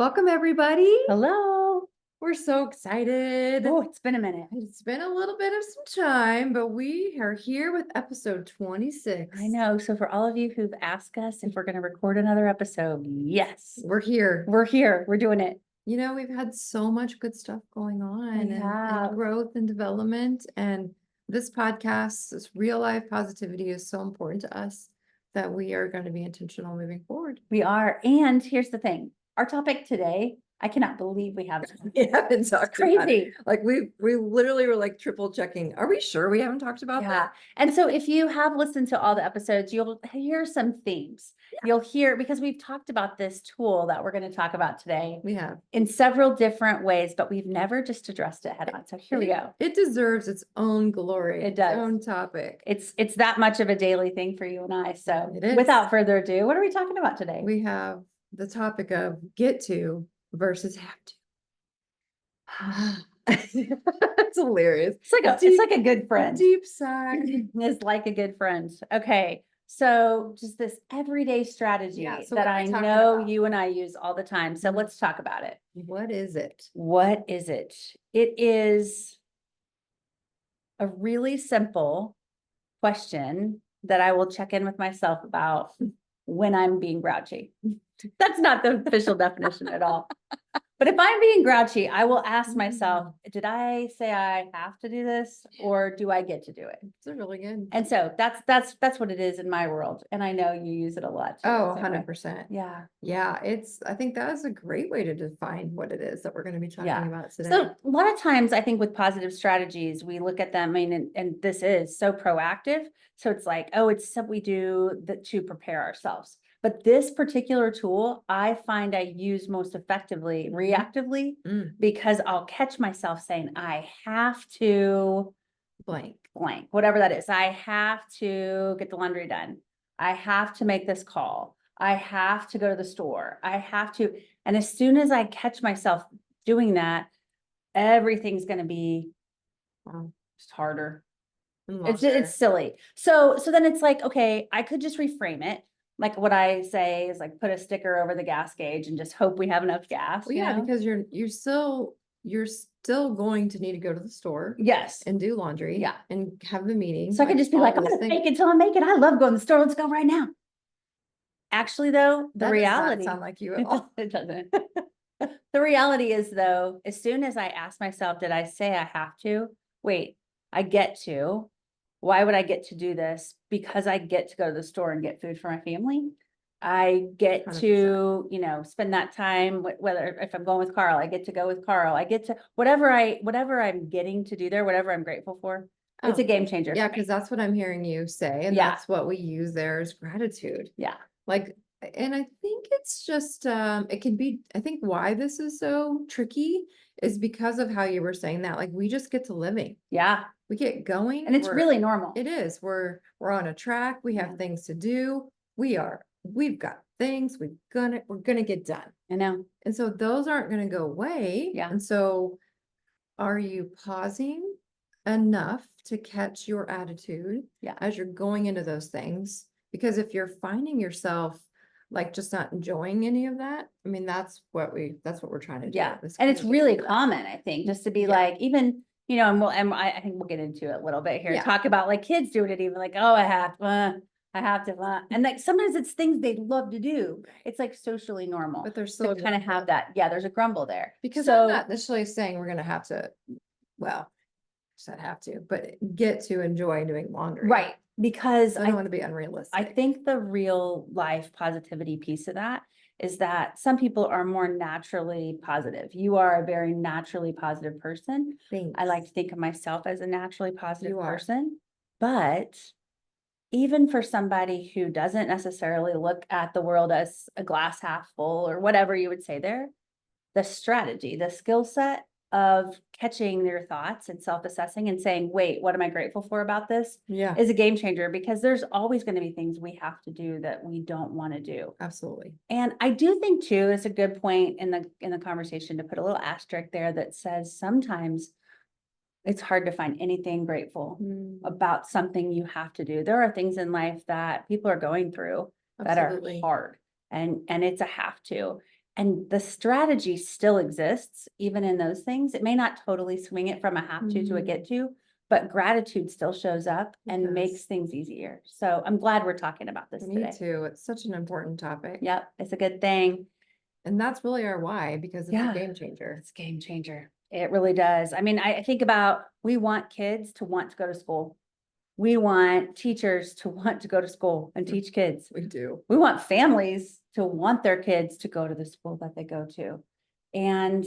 Welcome, everybody. Hello. We're so excited. Oh, it's been a minute. It's been a little bit of some time, but we are here with episode 26. I know. So for all of you who've asked us if we're going to record another episode, yes, We're here. we're here. We're doing it. You know, we've had so much good stuff going on We and have. growth and development. And this podcast, this real life positivity is so important to us that we are going to be intentional moving forward. We are. And here's the thing. Our topic today, I cannot believe we have. We haven't talked about it. Crazy. Like we literally were like triple checking. Are we sure we haven't talked about Yeah. that? And so if you have listened to all the episodes, you'll hear some themes. You'll hear, because we've talked about this tool that we're going to talk about today We have. in several different ways, but we've never just addressed it head on. So here we go. It deserves its own glory. It does. Its own topic. It's that much of a daily thing for you and I. So It is. without further ado, what are we talking about today? We have the topic of get to versus have to. It's hilarious. It's like a good friend. Deep sigh. It's like a good friend. Okay. So just this everyday strategy So that what are I we talking know about? you and I use all the time. So let's talk about it. What is it? What is it? It is a really simple question that I will check in with myself about when I'm being grouchy. That's not the official definition at all. But if I'm being grouchy, I will ask myself, did I say I have to do this or do I get to do it? It's a really good. And so that's what it is in my world. And I know you use it a lot. too, Oh, the same way. 100%. Yeah. Yeah, I think that is a great way to define what it is that we're going to be talking Yeah. about today. So a lot of times I think with positive strategies, we look at them, I mean, and this is so proactive. So it's like, oh, it's something we do that to prepare ourselves. But this particular tool, I find I use most effectively reactively because I'll catch myself saying, I have to blank, whatever that is. I have to get the laundry done. I have to make this call. I have to go to the store. I have to. And as soon as I catch myself doing that, everything's going to be just harder. It's silly. So then it's like, okay, I could just reframe it. Like what I say is like put a sticker over the gas gauge and just hope we have enough gas. Well, yeah, because you're still going to need to go to the store. Yes. And do laundry. Yeah. And have the meeting. So I could just be like, I'm gonna fake it till I make it. I love going to the store. Let's go right now. Actually, though, the reality does not sound like you at all. It doesn't. The reality is, though, as soon as I ask myself, did I say I have to? Wait, I get to. Why would I get to do this? Because I get to go to the store and get food for my family. I get 100%. to, spend that time, whether if I'm going with Carl, I get to go with Carl. I get to whatever I'm getting to do there, whatever I'm grateful for. It's a game changer. Yeah, because that's what I'm hearing you say. And that's what we use there is gratitude. Yeah. Like, and I think it's just, it can be, I think why this is so tricky is because of how you were saying that, like, we just get to living. Yeah. We get going. And it's really normal. It is. We're on a track. We have things to do. We've got things we're gonna get done. I know. And so those aren't gonna go away. Yeah. And so are you pausing enough to catch your attitude as you're going into those things? Because if you're finding yourself like just not enjoying any of that, I mean, that's what we're trying to do. Yeah. And it's really common, I think, just to be like, even, and I think we'll get into it a little bit here, talk about like kids doing it, even like, oh, I have to, and like, sometimes it's things they love to do. It's like socially normal, but there's still kind of have that. Yeah. There's a grumble there. Because I'm not necessarily saying we're going to have to, well, I have to, but get to enjoy doing laundry. Right. Because I don't want to be unrealistic. I think the real life positivity piece of that is that some people are more naturally positive. You are a very naturally positive person. Thanks. I like to think of myself as a naturally positive person, but even for somebody who doesn't necessarily look at the world as a glass half full or whatever you would say there, the strategy, the skill set of catching their thoughts and self-assessing and saying, wait, what am I grateful for about this? Yeah. Is a game changer, because there's always going to be things we have to do that we don't want to do. Absolutely. And I do think too, it's a good point in the conversation to put a little asterisk there that says sometimes it's hard to find anything grateful about something you have to do. There are things in life that people are going through that are hard and it's a have to. And the strategy still exists, even in those things. It may not totally swing it from a have to a get to, but gratitude still shows up and makes things easier. So I'm glad we're talking about this Me today. too. It's such an important topic. Yep, it's a good thing. And that's really our why, because it's a game changer. It's a game changer. It really does. I mean, I think about, we want kids to want to go to school. We want teachers to want to go to school and teach kids. We do. We want families to want their kids to go to the school that they go to. And,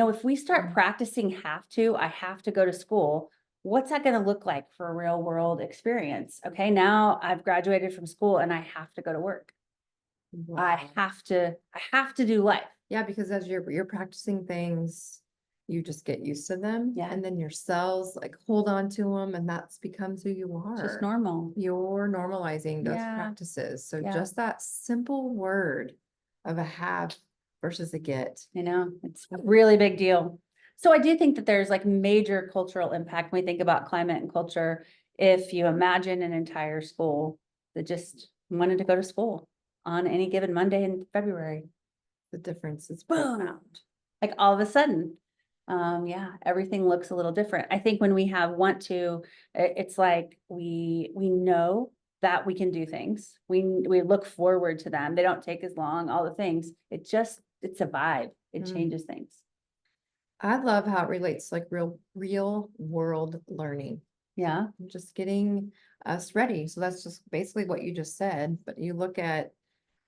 if we start practicing I have to go to school, what's that going to look like for a real world experience? Okay, now I've graduated from school and I have to go to work. Wow. I have to do life. Yeah, because as you're practicing things, you just get used to them. Yeah. And then your cells like hold on to them, and that's becomes who you are. It's just normal. You're normalizing those Yeah. practices. So Yeah. just that simple word of a have versus a get. It's a really big deal. So I do think that there's like major cultural impact when we think about climate and culture. If you imagine an entire school that just wanted to go to school on any given Monday in February, The difference is boom, profound. like all of a sudden, everything looks a little different. I think when we have want to, it's like we know that we can do things. We look forward to them. They don't take as long, all the things. It's a vibe. It changes things. I love how it relates to like real world learning. Yeah. Just getting us ready. So that's just basically what you just said. But you look at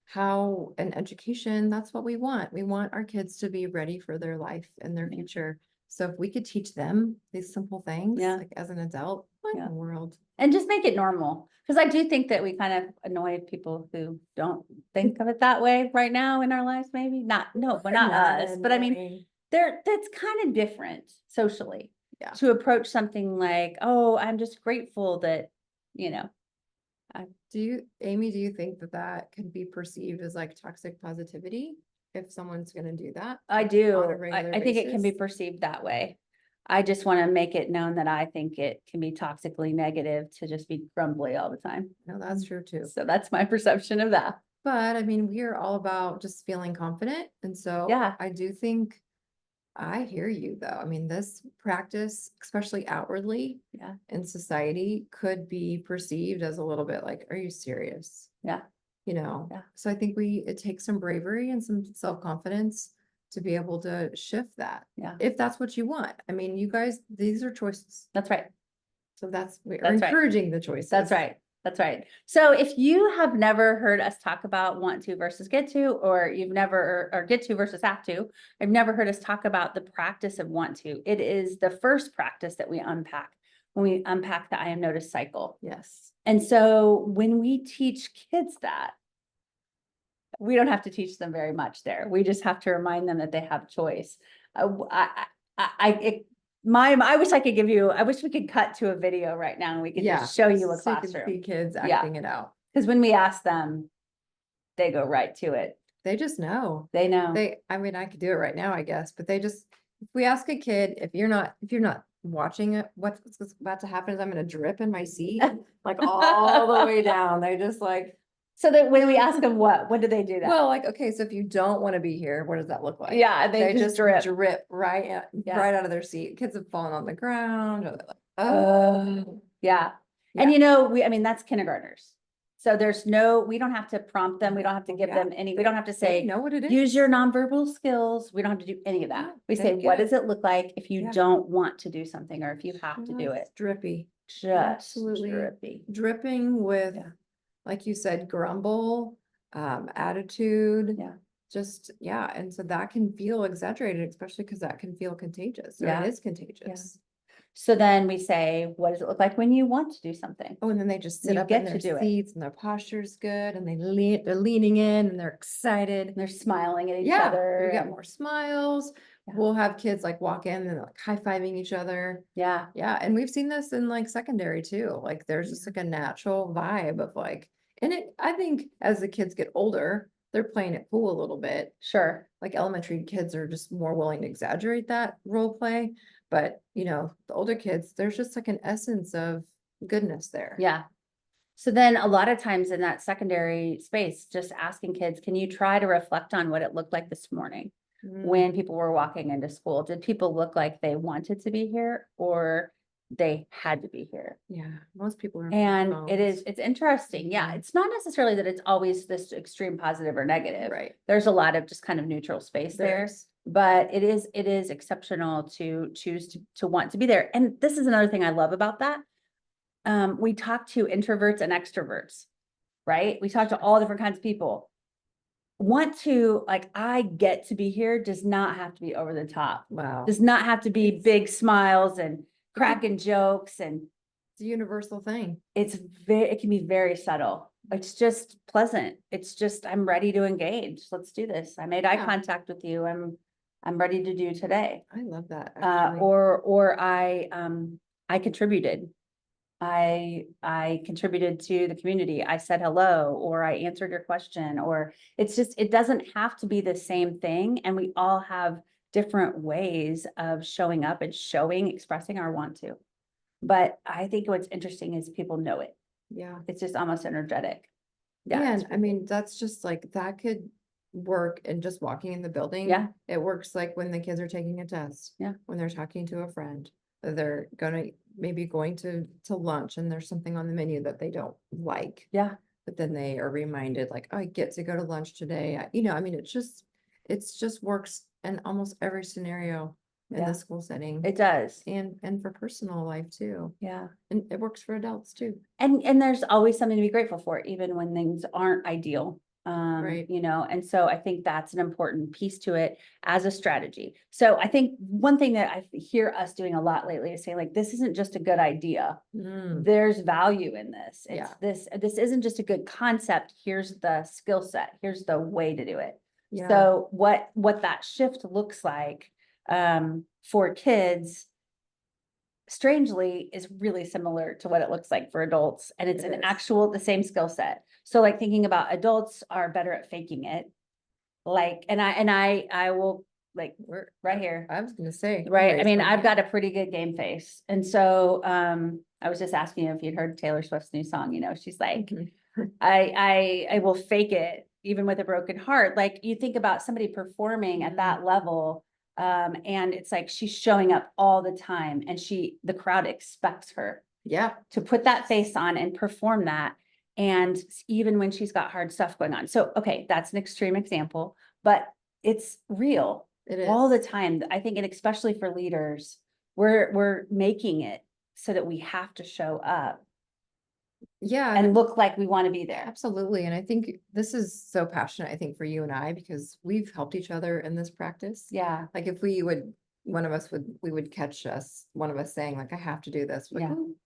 how an education, that's what we want. We want our kids to be ready for their life and their future. So if we could teach them these simple things, like as an adult, what in the world? And just make it normal. Because I do think that we kind of annoy people who don't think of it that way right now in our lives, maybe. But not us. But I mean, that's kind of different socially. Yeah. To approach something like, oh, I'm just grateful that, Amy, do you think that can be perceived as like toxic positivity if someone's going to do that? I do. On a regular I think it can be basis? perceived that way. I just want to make it known that I think it can be toxically negative to just be grumbly all the time. No, that's true too. So that's my perception of that. But I mean, we are all about just feeling confident. And so Yeah. I do think I hear you though. I mean, this practice, especially outwardly in society, could be perceived as a little bit like, are you serious? Yeah. So I think it takes some bravery and some self-confidence to be able to shift that. Yeah. If that's what you want. I mean, you guys, these are choices. That's right. So we're That's right. encouraging the choices. That's right. That's right. So if you have never heard us talk about want to versus get to, or you've never, or get to versus have to, I've never heard us talk about the practice of want to. It is the first practice that we unpack when we unpack the I am noticed cycle. Yes. And so when we teach kids that, we don't have to teach them very much there. We just have to remind them that they have choice. I wish I could I wish we could cut to a video right now and we could just show you a so you can classroom. see kids acting it out. Because when we ask them, they go right to it. They just know. They know. I mean, I could do it right now, I guess, but if we ask a kid, if you're not watching it, what's about to happen is I'm going to drip in my seat, like all the way down. They're just like. So that when we ask them what do they do that? Well, like, okay, so if you don't want to be here, what does that look like? Yeah, they just drip right out of their seat. Kids have fallen on the ground. Or they're like, oh, yeah. And that's kindergartners. So we don't have to prompt them. We don't have to give them we don't have to say, know what it is. Use your nonverbal skills. We don't have to do any of that. We say, what does it look like if you don't want to do something or if you have to do it? Drippy. Just Absolutely drippy. Dripping with, like you said, grumble, attitude. Yeah. Just, and so that can feel exaggerated, especially because that can feel contagious. So it is contagious. So then we say, what does it look like when you want to do something? Oh, and then they just sit up in their seats and their posture's good and they're leaning in and they're excited. And they're smiling at each other. We got more smiles. We'll have kids like walk in and like high-fiving each other. Yeah. Yeah. And we've seen this in like secondary too. Like there's just like a natural vibe of like, I think as the kids get older, they're playing it cool a little bit. Sure. Like elementary kids are just more willing to exaggerate that role play. But the older kids, there's just like an essence of goodness there. Yeah. So then a lot of times in that secondary space, just asking kids, can you try to reflect on what it looked like this morning when people were walking into school? Did people look like they wanted to be here or they had to be here? Yeah, most people are. on And phones. it's interesting. Yeah, Mhm. it's not necessarily that it's always this extreme positive or negative. Right. There's a lot of just kind of neutral space there. There's, But it is exceptional to choose to want to be there. And this is another thing I love about that. We talk to introverts and extroverts, right? We talk to all different kinds of people. Want to, like, I get to be here does not have to be over the top. wow, Does not have to be big smiles and cracking jokes, and it's a universal thing. it can be very subtle. It's just pleasant. It's just, I'm ready to engage. Let's do this. I made eye Yeah. contact with you. I'm ready to do today. I love that, Uh, actually. or I contributed. I contributed to the community. I said hello, or I answered your question, or it's just, it doesn't have to be the same thing. And we all have different ways of showing up and expressing our want to. But I think what's interesting is people know it. Yeah. It's just almost energetic. Yeah. Yeah, it's and I mean, that's just like, that could work in just walking in the building. Yeah. It works like when the kids are taking a test. Yeah. When they're talking to a friend, that they're maybe going to lunch and there's something on the menu that they don't like. Yeah. But then they are reminded like, oh, I get to go to lunch today. I mean, it's just works in almost every scenario in Yeah. the school setting. It does. And for personal life too. Yeah. And it works for adults too. And there's always something to be grateful for, even when things aren't ideal. Right. You know, and so I think that's an important piece to it as a strategy. So I think one thing that I hear us doing a lot lately is saying, like, this isn't just a good idea. Mm, There's value in this. It's Yeah. this isn't just a good concept. Here's the skill set. Here's the way to do it. yeah. So what that shift looks like for kids, strangely, is really similar to what it looks like for adults. And it's It is. the same skill set. So like thinking about adults are better at faking it. Like, and I will, like, We're right here. I was gonna say. Right. I raise mean, my I've hand. got a pretty good game face. And so I was just asking you if you'd heard Taylor Swift's new song, you know, she's like, Mhm. I will fake it even with a broken heart. Like, you think about somebody performing at that level, and it's like she's showing up all the time, and the crowd expects her Yeah, to put that face on and perform that. And even when she's got hard stuff going on. So, okay, that's an extreme example, but it's real it is. all the time. I think, and especially for leaders, we're making it so that we have to show up Yeah, and look like we want to be there. absolutely. And I think this is so passionate, I think, for you and I, because we've helped each other in this practice. Yeah. Like if we would catch one of us saying like, I have to do this. Like, Yeah. "Ooh."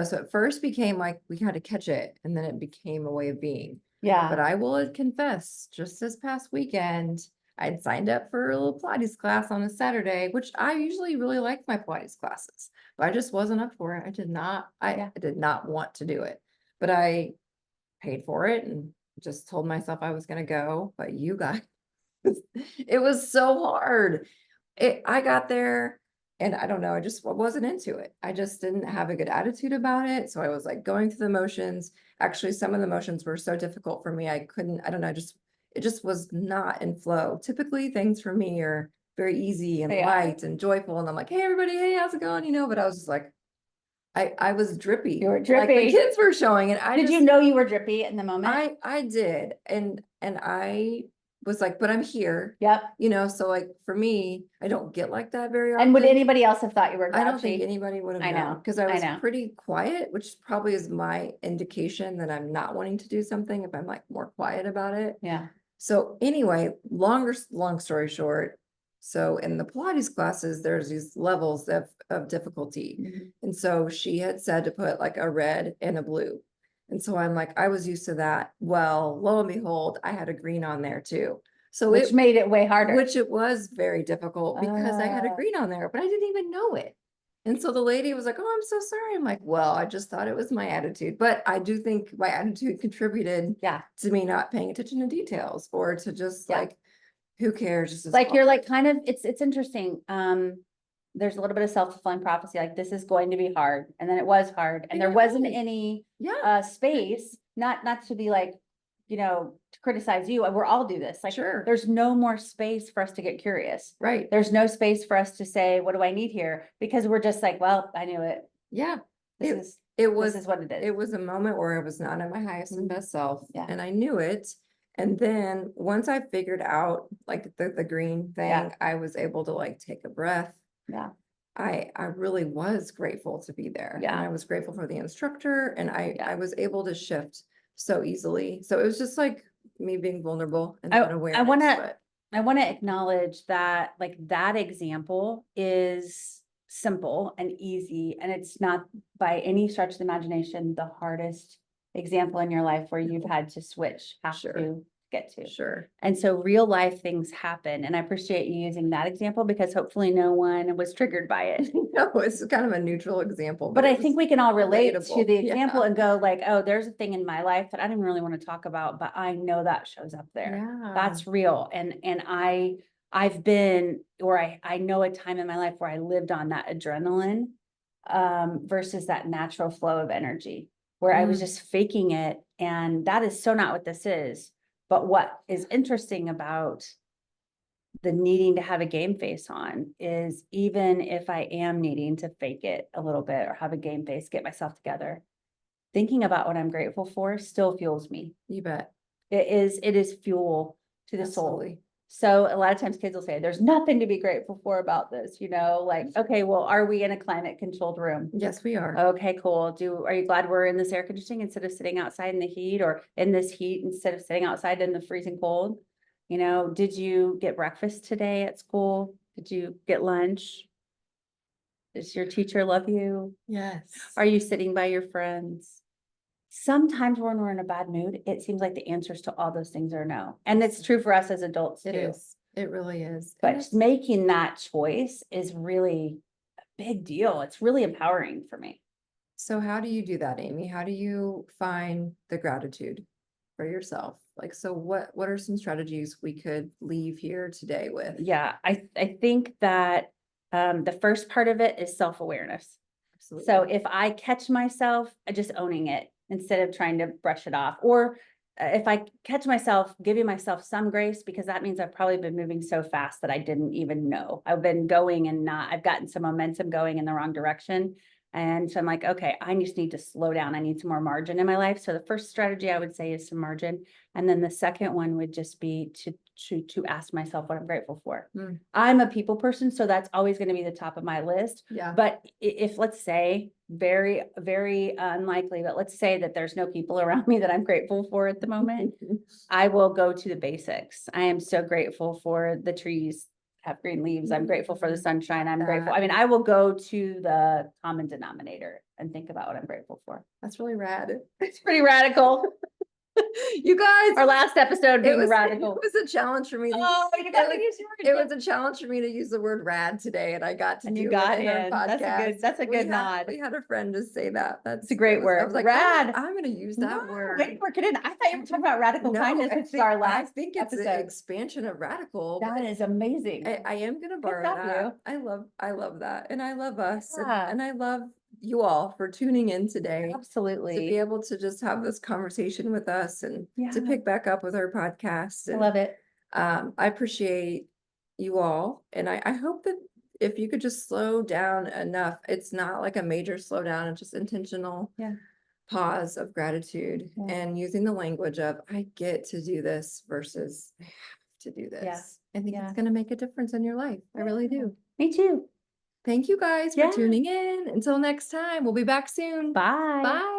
So it first became like we had to catch it and then it became a way of being. But Yeah. I will confess, just this past weekend, I'd signed up for a little Pilates class on a Saturday, which I usually really like my Pilates classes, but I just wasn't up for it. Yeah. I did not want to do it, but I paid for it and just told myself I was gonna go. But you guys, it was so hard. I got there and I don't know, I just wasn't into it. I just didn't have a good attitude about it. So I was like going through the motions. Actually, some of the motions were so difficult for me. I don't know, it just was not in flow. Typically things for me are very easy and They are. light and joyful. And I'm like, hey, everybody, hey, how's it going? But I was just like, I was drippy. You were Like drippy. the kids were showing and Did you know you were drippy in the moment? I did. And I was like, but I'm here, Yep. so like for me, I don't get like that very And would often. anybody else have thought you were I don't think grouchy? anybody would I have know, known because I I was know. pretty quiet, which probably is my indication that I'm not wanting to do something if I'm like more quiet about it. Yeah. So anyway, long story short, so in the Pilates classes, there's these levels of difficulty. Mhm. And so she had said to put like a red and a blue. And so I'm like, I was used to that. Well, lo and behold, I had a green on there too. So Which made it way harder. which it was very difficult because I had a Ah. green on there, but I didn't even know it. And so the lady was like, oh, I'm so sorry. I'm like, well, I just thought it was my attitude. But I do think my attitude contributed Yeah. to me not paying attention to details or to just Yeah. like, who cares? Just as Like, you're hard. like kind of, it's interesting. there's a little bit of self-fulfilling prophecy, like this is going to be hard. And then it was hard. And there it wasn't was. any Yeah, space, not to be like, to criticize you. We're all do this. Like sure, there's no more space for us to get curious. right, There's no space for us to say, what do I need here? Because we're just like, well, I knew it. yeah. This It, is it this was, is what it is. it was a moment where I was not at my highest and best self, Yeah. and I knew it. And then once I figured out like the green Yeah. thing, I was able to like take a breath. Yeah. I really was grateful to be there. And Yeah. I was grateful for the instructor, and Yeah. I was able to shift so easily. So it was just like me being vulnerable and I awareness. want to acknowledge that like that example is simple and easy, and it's not by any stretch of the imagination the hardest example in your life where you've had to have Sure. to get to. Sure. And so real life things happen. And I appreciate you using that example because hopefully no one was triggered by it. No, it's kind of a neutral example, But it I was think we can all relate to relatable. the example Yeah. and go like, oh, there's a thing in my life that I didn't really want to talk about, but I know that shows up there. Yeah. That's real. And I've been, or I know a time in my life where I lived on that adrenaline versus that natural flow of energy where I was just faking it. And that is so not what this is. But what is interesting about the needing to have a game face on is even if I am needing to fake it a little bit or have a game face, get myself together, thinking about what I'm grateful for still fuels me. You bet. It is fuel to the soul. Absolutely. So a lot of times kids will say, there's nothing to be grateful for about this, like, okay, well, are we in a climate controlled room? Yes, we are. Okay, cool. Are you glad we're in this air conditioning instead of sitting outside in the heat, or in this heat instead of sitting outside in the freezing cold? Did you get breakfast today at school? Did you get lunch? Does your teacher love you? Yes. Are you sitting by your friends? Sometimes when we're in a bad mood, it seems like the answers to all those things are no. And it's true for us as adults too. It is. It really is. But making that choice is really a big deal. It's really empowering for me. So how do you do that, Amy? How do you find the gratitude for yourself? Like, so what are some strategies we could leave here today with? Yeah, I think that the first part of it is self-awareness. Absolutely. So if I catch myself just owning it instead of trying to brush it off, or if I catch myself giving myself some grace, because that means I've probably been moving so fast that I didn't even know. I've been going and I've gotten some momentum going in the wrong direction. And so I'm like, okay, I just need to slow down. I need some more margin in my life. So the first strategy I would say is some margin. And then the second one would just be to ask myself what I'm grateful for. I'm a people person, so that's always going to be the top of my list. Yeah. But if let's say, very, very unlikely, but let's say that there's no people around me that I'm grateful for at the moment, I will go to the basics. I am so grateful for the trees have green leaves. I'm grateful for the sunshine. I'm grateful. I mean, I will go to the common denominator and think about what I'm grateful for. That's really rad. It's pretty radical. You guys, Our last episode it being was radical. It was a challenge for me. Oh, you got to use your It was a challenge for me to use the word rad today, and I got to And do you got it in our in. podcast. That's a good nod. We had a friend just say that. That's a great I word. was like, Rad. I'm gonna use that word. Wait, work it in. I thought you were talking about radical kindness, which is our last I think it's an episode. expansion of radical. That is amazing. I am gonna borrow stuff, that. I love that. And I love us. Yeah. And I love you all for tuning in today. To be Absolutely. able to just have this conversation with us and to Yeah. pick back up with our podcast. I And love it. I appreciate you all. And I hope that if you could just slow down enough, it's not like a major slowdown, it's just intentional Yeah. pause of gratitude Yeah. and using the language of I get to do this versus I have to do this. Yeah. I think Yeah. it's going to make a difference in your life. I really do. Me too. Thank you guys Yeah. for tuning in. Until next time, we'll be back soon. Bye. Bye.